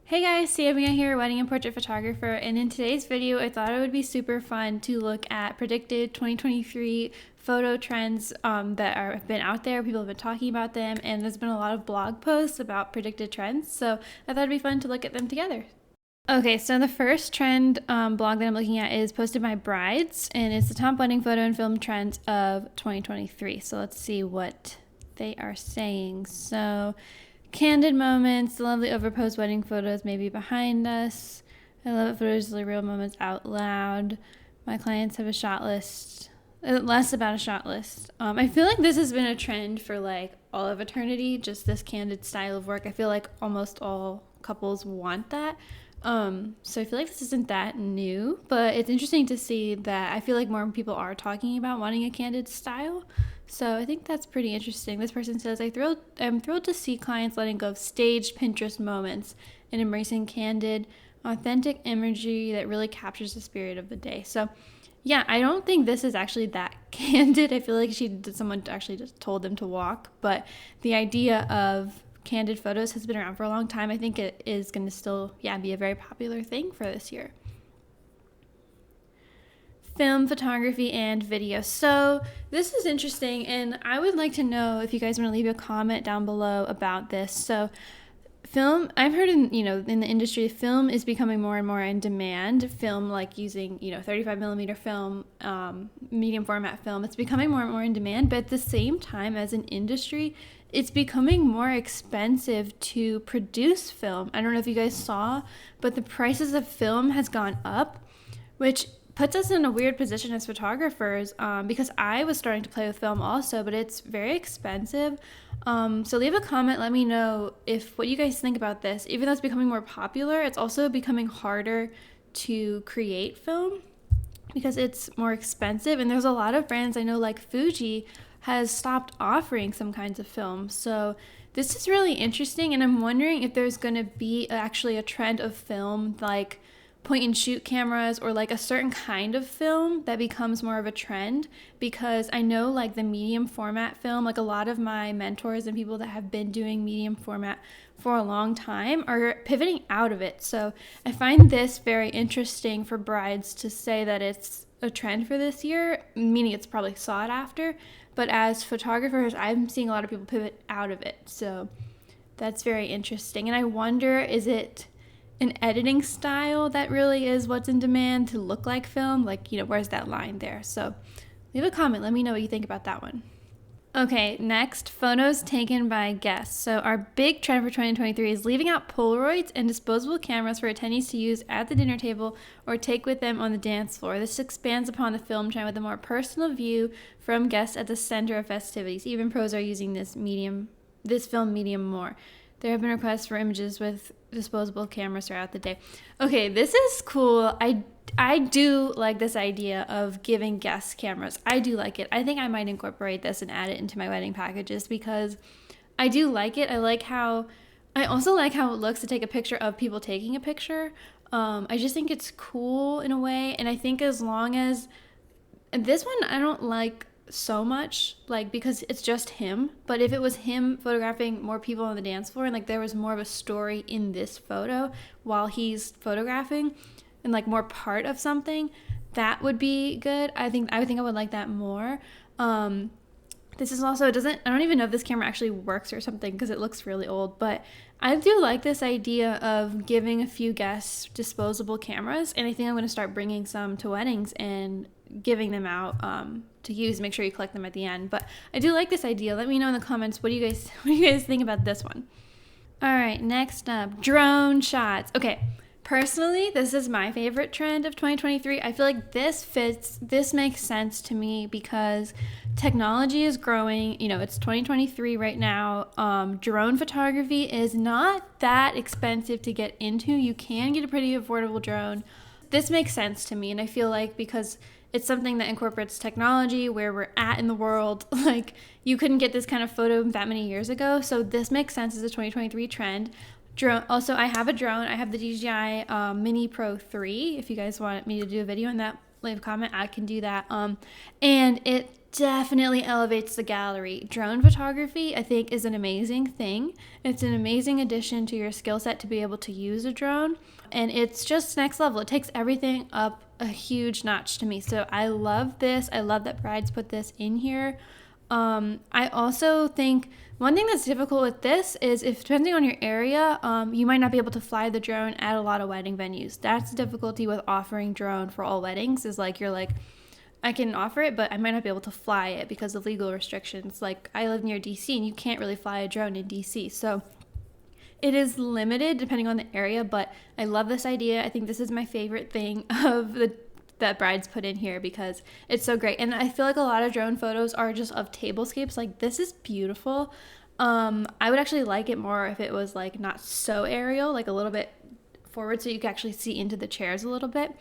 Hey guys, Samia here, wedding and portrait photographer, and in today's video I thought it would be super fun to look at predicted 2023 photo trends have been out there. People have been talking about them, and there's been a lot of blog posts about predicted trends, so I thought it'd be fun to look at them together. Okay, so the first trend blog that I'm looking at is posted by Brides, and it's the top wedding photo and film trends of 2023. So let's see what they are saying. So candid moments, the lovely overposed wedding photos maybe behind us. I love it photos, the real moments out loud. My clients have a shot list. Less about a shot list. I feel like this has been a trend for like all of eternity, just this candid style of work. I feel like almost all couples want that. So I feel like this isn't that new, but it's interesting to see that I feel like more people are talking about wanting a candid style. So I think that's pretty interesting. This person says, I'm thrilled to see clients letting go of staged Pinterest moments and embracing candid, authentic imagery that really captures the spirit of the day. So yeah, I don't think this is actually that candid. I feel like someone actually just told them to walk, but the idea of candid photos has been around for a long time. I think it is going to still, be a very popular thing for this year. Film, photography, and video. So this is interesting, and I would like to know if you guys want to leave a comment down below about this. So film, I've heard in the industry, film is becoming more and more in demand. Film, like using 35 millimeter film, medium format film, it's becoming more and more in demand. But at the same time, as an industry, it's becoming more expensive to produce film. I don't know if you guys saw, but the prices of film has gone up, which puts us in a weird position as photographers, because I was starting to play with film also, but it's very expensive. So leave a comment, let me know what you guys think about this. Even though it's becoming more popular, it's also becoming harder to create film because it's more expensive. And there's a lot of brands I know, like Fuji has stopped offering some kinds of film. So this is really interesting, and I'm wondering if there's going to be actually a trend of film, like point and shoot cameras, or like a certain kind of film that becomes more of a trend, because I know like the medium format film, like a lot of my mentors and people that have been doing medium format for a long time are pivoting out of it. So I find this very interesting for Brides to say that it's a trend for this year, meaning it's probably sought after, but as photographers, I'm seeing a lot of people pivot out of it. So that's very interesting. And I wonder, is it an editing style that really is what's in demand to look like film? Like, where's that line there? So leave a comment. Let me know what you think about that one. Okay, next, photos taken by guests. So our big trend for 2023 is leaving out Polaroids and disposable cameras for attendees to use at the dinner table or take with them on the dance floor. This expands upon the film trend with a more personal view from guests at the center of festivities. Even pros are using this film medium more. There have been requests for images with disposable cameras throughout the day. Okay, this is cool. I do like this idea of giving guests cameras. I do like it. I think I might incorporate this and add it into my wedding packages because I do like it. I also like how it looks to take a picture of people taking a picture. I just think it's cool in a way. And I think as long as this one, I don't like so much, like, because it's just him. But if it was him photographing more people on the dance floor and like there was more of a story in this photo while he's photographing and like more part of something, that would be good. I think I would like that more. This is also, I don't even know if this camera actually works or something because it looks really old, but I do like this idea of giving a few guests disposable cameras, and I think I'm going to start bringing some to weddings and giving them out to use. Make sure you collect them at the end, but I do like this idea. Let me know in the comments what do you guys think about this one. All right, next up, drone shots. Okay, personally, this is my favorite trend of 2023. I feel like this makes sense to me because technology is growing. It's 2023 right now. Drone photography is not that expensive to get into. You can get a pretty affordable drone. This makes sense to me, and I feel like because it's something that incorporates technology where we're at in the world, like you couldn't get this kind of photo that many years ago. So this makes sense as a 2023 trend. Drone. Also, I have a drone. I have the DJI Mini Pro 3. If you guys want me to do a video on that, leave a comment. I can do that. And definitely elevates the gallery. Drone photography, I think, is an amazing thing. It's an amazing addition to your skill set to be able to use a drone. And it's just next level. It takes everything up a huge notch to me. So I love this. I love that Brides put this in here. I also think one thing that's difficult with this is if depending on your area, you might not be able to fly the drone at a lot of wedding venues. That's the difficulty with offering drone for all weddings is like you're like, I can offer it, but I might not be able to fly it because of legal restrictions. Like I live near DC and you can't really fly a drone in DC. So it is limited depending on the area, but I love this idea. I think this is my favorite thing of that Brides put in here because it's so great. And I feel like a lot of drone photos are just of tablescapes. Like this is beautiful. I would actually like it more if it was like not so aerial, like a little bit forward so you can actually see into the chairs a little bit.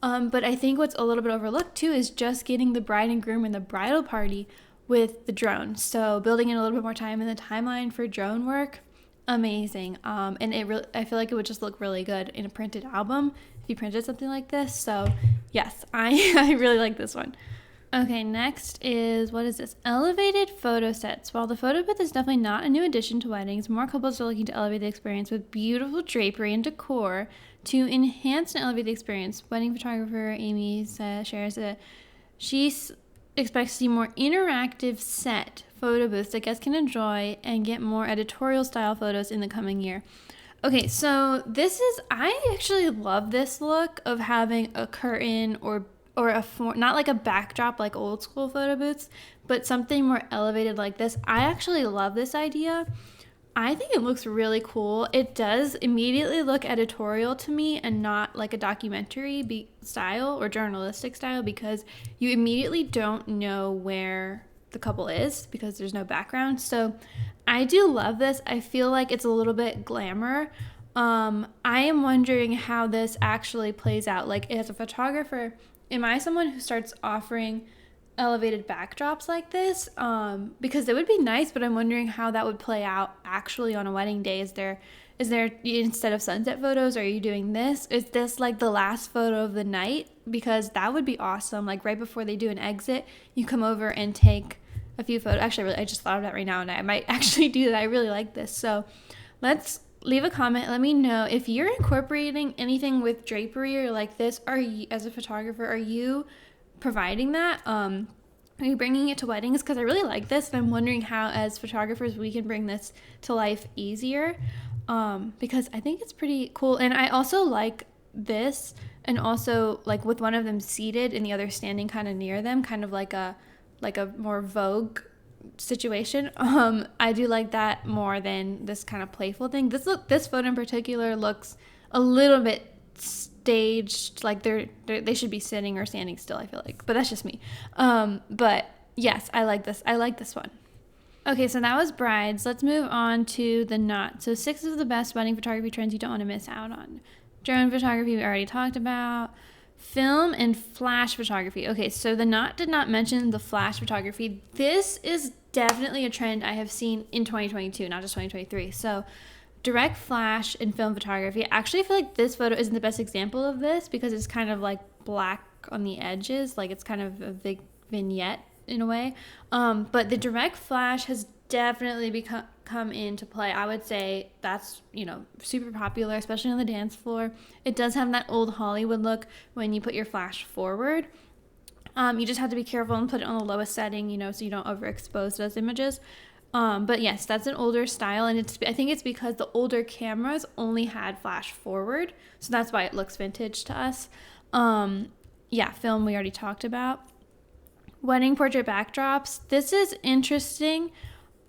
But I think what's a little bit overlooked too is just getting the bride and groom and the bridal party with the drone. So building in a little bit more time in the timeline for drone work, amazing. And I feel like it would just look really good in a printed album if you printed something like this. So yes, I really like this one. Okay, next is, what is this? Elevated photo sets. While the photo booth is definitely not a new addition to weddings, more couples are looking to elevate the experience with beautiful drapery and decor to enhance and elevate the experience. Wedding photographer Amy shares that she expects to see more interactive set photo booths that guests can enjoy and get more editorial style photos in the coming year. Okay, so I actually love this look of having a curtain or not like a backdrop like old school photo booths, but something more elevated like this. I actually love this idea. I think it looks really cool. It does immediately look editorial to me and not like a documentary style or journalistic style because you immediately don't know where the couple is because there's no background. So I do love this. I feel like it's a little bit glamour. I am wondering how this actually plays out. Like as a photographer, am I someone who starts offering elevated backdrops like this? Because it would be nice, but I'm wondering how that would play out actually on a wedding day. Is there instead of sunset photos, are you doing this? Is this like the last photo of the night? Because that would be awesome. Like right before they do an exit, you come over and take a few photos. Actually, I just thought of that right now and I might actually do that. I really like this. So let's leave a comment. Let me know if you're incorporating anything with drapery or like this. Are you, as a photographer, are you providing that? Are you bringing it to weddings? Because I really like this and I'm wondering how as photographers we can bring this to life easier, because I think it's pretty cool. And I also like this, and also like with one of them seated and the other standing kind of near them, kind of like a more Vogue situation. I do like that more than this kind of playful thing. This photo in particular looks a little bit staged, like they should be sitting or standing still, I feel like, but that's just me. But yes, I like this one. Okay, so that was brides. Let's move on to the knot. So 6 of the best wedding photography trends you don't want to miss out on. Drone photography we already talked about. Film and flash photography. Okay, so the knot did not mention the flash photography. This is definitely a trend I have seen in 2022, not just 2023. So direct flash and film photography. Actually, I feel like this photo isn't the best example of this because it's kind of like black on the edges. Like it's kind of a big vignette in a way. But the direct flash has definitely come into play. I would say that's, super popular, especially on the dance floor. It does have that old Hollywood look when you put your flash forward. You just have to be careful and put it on the lowest setting, so you don't overexpose those images. But yes, that's an older style, and I think it's because the older cameras only had flash forward, so that's why it looks vintage to us. Film we already talked about. Wedding portrait backdrops. This is interesting.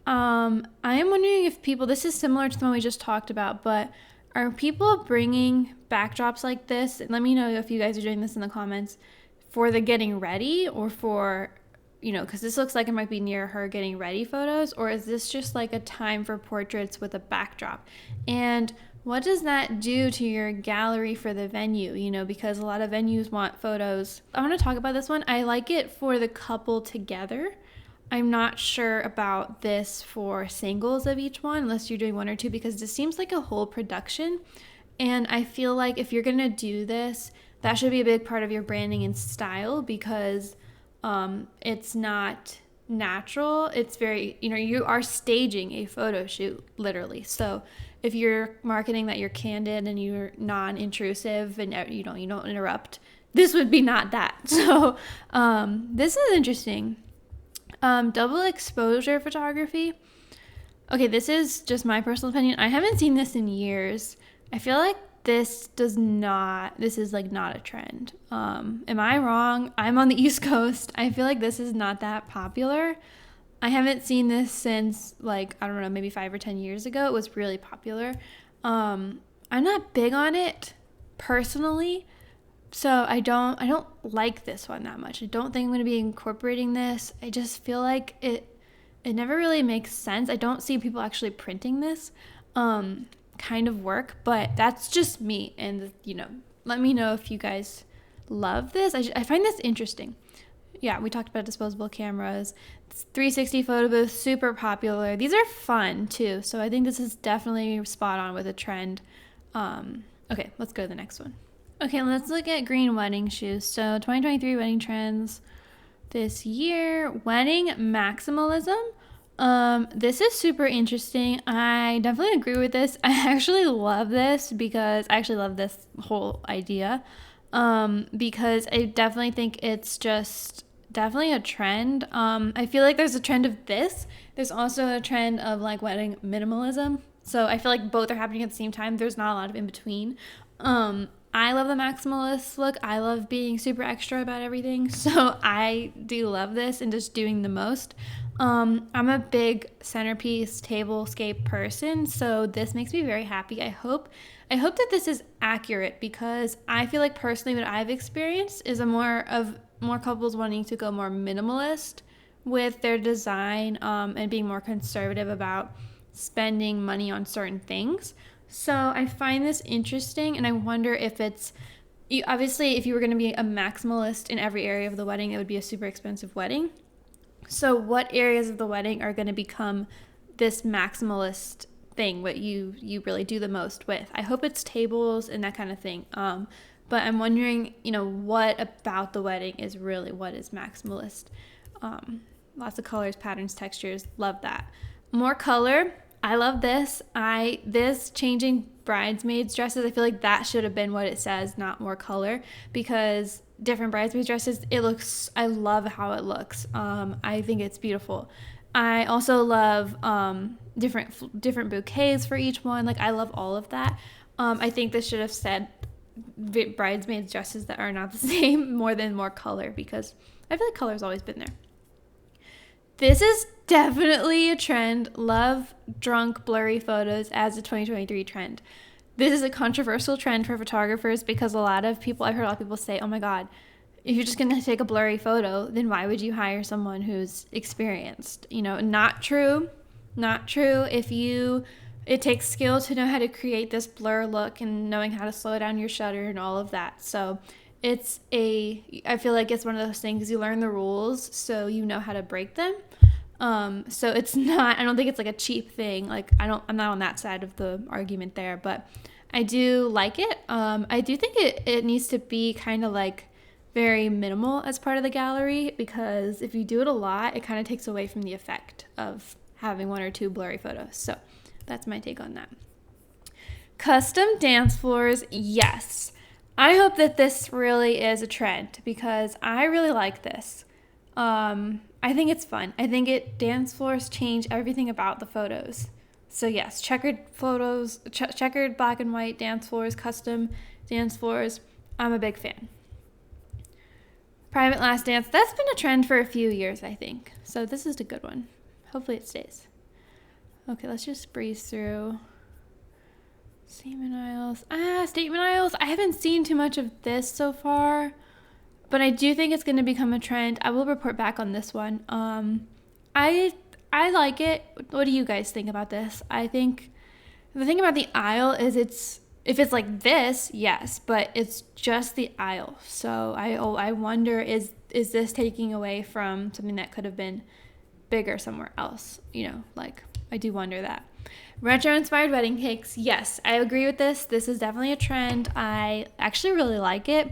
I am wondering if this is similar to the one we just talked about, but are people bringing backdrops like this? And let me know if you guys are doing this in the comments for the getting ready or for, because this looks like it might be near her getting ready photos, or is this just like a time for portraits with a backdrop? And what does that do to your gallery for the venue? Because a lot of venues want photos. I want to talk about this one. I like it for the couple together. I'm not sure about this for singles of each one, unless you're doing one or two, because this seems like a whole production. And I feel like if you're going to do this, that should be a big part of your branding and style, because It's not natural. It's very, you are staging a photo shoot, literally. So if you're marketing that you're candid and you're non-intrusive and you don't interrupt, this would be not that. So this is interesting. Double exposure photography. Okay, this is just my personal opinion. I haven't seen this in years. I feel like this is not a trend. Am I wrong? I'm on the East Coast. I feel like this is not that popular. I haven't seen this since, like, I don't know, maybe 5 or 10 years ago. It was really popular. I'm not big on it personally, so I don't like this one that much. I don't think I'm going to be incorporating this. I just feel like it never really makes sense. I don't see people actually printing this kind of work, but that's just me. And, let me know if you guys love this. I find this interesting. Yeah, we talked about disposable cameras. 360 photo booth, super popular. These are fun too. So I think this is definitely spot on with a trend. Okay, let's go to the next one. Okay, let's look at green wedding shoes. So 2023 wedding trends this year. Wedding maximalism. This is super interesting. I definitely agree with this. I actually love this because I actually love this whole idea. Because I definitely think it's just definitely a trend. I feel like there's a trend of this. There's also a trend of like wedding minimalism. So I feel like both are happening at the same time. There's not a lot of in between. I love the maximalist look. I love being super extra about everything. So I do love this and just doing the most. I'm a big centerpiece tablescape person, so this makes me very happy. I hope that this is accurate because I feel like personally what I've experienced is more couples wanting to go more minimalist with their design and being more conservative about spending money on certain things. So I find this interesting, and I wonder if obviously if you were going to be a maximalist in every area of the wedding, it would be a super expensive wedding. So what areas of the wedding are going to become this maximalist thing, what you really do the most with? I hope it's tables and that kind of thing. But I'm wondering, what about the wedding is really what is maximalist? Lots of colors, patterns, textures. Love that. More color. I love this. This changing bridesmaids dresses, I feel like that should have been what it says, not more color, because different bridesmaids dresses, I love how it looks. I think it's beautiful. I also love different bouquets for each one. Like, I love all of that. I think this should have said bridesmaids dresses that are not the same more than more color, because I feel like color's always been there. This is definitely a trend. Love drunk, blurry photos as a 2023 trend. This is a controversial trend for photographers because I've heard a lot of people say, oh my God, if you're just going to take a blurry photo, then why would you hire someone who's experienced? Not true. Not true. It takes skill to know how to create this blur look and knowing how to slow down your shutter and all of that. So I feel like it's one of those things, you learn the rules so you know how to break them. So it's not, I don't think it's like a cheap thing. Like I'm not on that side of the argument there, but I do like it. I do think it needs to be kind of like very minimal as part of the gallery, because if you do it a lot, it kind of takes away from the effect of having one or two blurry photos. So that's my take on that. Custom dance floors. Yes. I hope that this really is a trend because I really like this. I think it's fun. I think dance floors change everything about the photos. So yes, checkered photos, checkered black and white dance floors, custom dance floors. I'm a big fan. Private last dance. That's been a trend for a few years, I think. So this is a good one. Hopefully it stays. Okay, let's just breeze through. Statement aisles. Statement aisles. I haven't seen too much of this so far, but I do think it's going to become a trend. I will report back on this one. I like it. What do you guys think about this? I think the thing about the aisle is if it's like this, yes, but it's just the aisle. So I wonder, is this taking away from something that could have been bigger somewhere else? I do wonder that. Retro-inspired wedding cakes. Yes, I agree with this. This is definitely a trend. I actually really like it.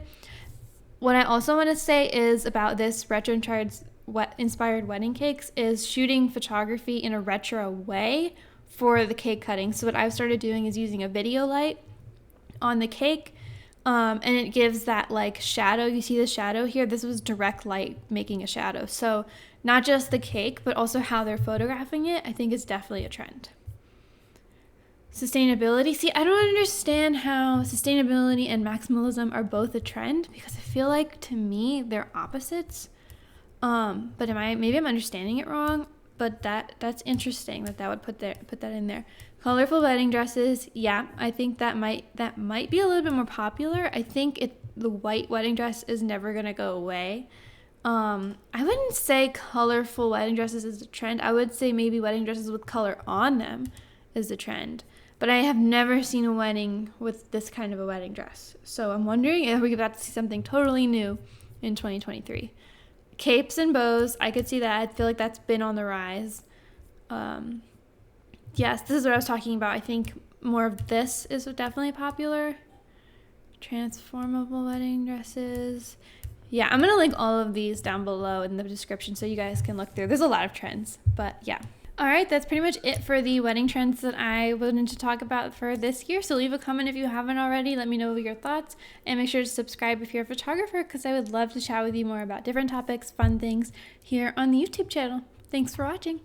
what I also want to say is about this retro inspired wedding cakes is shooting photography in a retro way for the cake cutting. So what I've started doing is using a video light on the cake, and it gives that like shadow. You see the shadow here? This was direct light making a shadow. So not just the cake, but also how they're photographing it, I think is definitely a trend. Sustainability. See, I don't understand how sustainability and maximalism are both a trend, because I feel like to me they're opposites. But maybe I'm understanding it wrong, but that's interesting that would put that in there. Colorful wedding dresses. Yeah, I think that might be a little bit more popular. I think the white wedding dress is never going to go away. I wouldn't say colorful wedding dresses is a trend. I would say maybe wedding dresses with color on them is the trend. But I have never seen a wedding with this kind of a wedding dress. So I'm wondering if we about to see something totally new in 2023. Capes and bows, I could see that. I feel like that's been on the rise. Yes, this is what I was talking about. I think more of this is definitely popular. Transformable wedding dresses. Yeah, I'm going to link all of these down below in the description so you guys can look through. There's a lot of trends, but yeah. All right, that's pretty much it for the wedding trends that I wanted to talk about for this year. So leave a comment if you haven't already. Let me know your thoughts, and make sure to subscribe if you're a photographer, because I would love to chat with you more about different topics, fun things here on the YouTube channel. Thanks for watching.